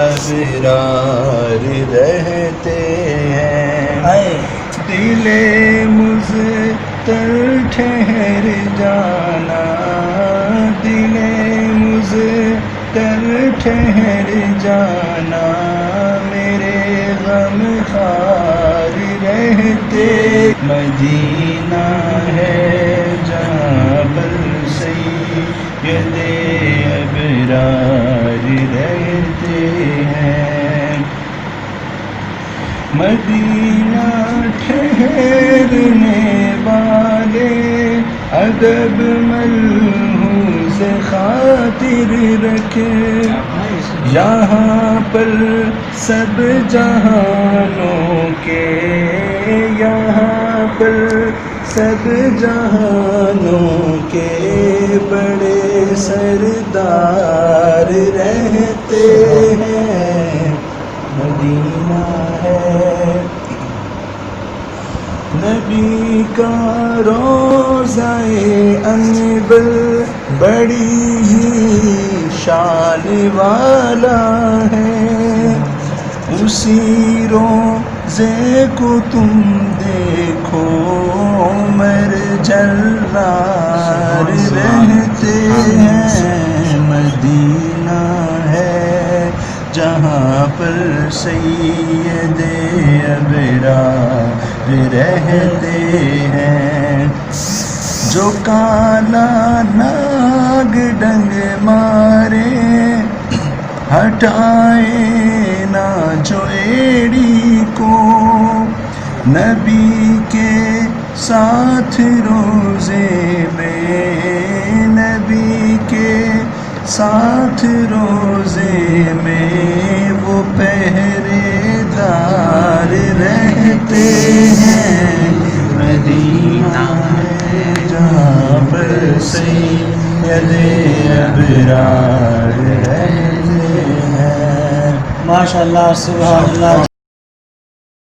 ابرار رہتے ہیں، دل مضطر ٹھہر جانا، دل مضطر ٹھہر جانا، میرے غم خوار رہتے، مدینہ ہے جہاں پر سید ابرار رہتے ہیں، مدینہ ٹھہرنے والے ادب ملحوظ خاطر رکھے، یہاں پر سب جہانوں کے، یہاں پر سب جہانوں کے بڑے سردار رہتے ہیں، مدینہ ہے نبی کا روضہ انور، بڑی ہی شان والا ہے، اسی روضے کو تم دیکھو عمر جرار رہتے ہیں، مدینہ ہے جہاں پر سید ابرار رہتے ہیں، جو کالا ناگ ڈنگ مارے ہٹائے نہ جو ایڑی کو، نبی کے ساتھ روزے میں، نبی کے ساتھ روزے میں وہ پہرے دار رہتے ہیں، مدینہ ہے جہاں پر سید ابرار رہتے ہیں۔ ماشاء اللہ، سبحان اللہ۔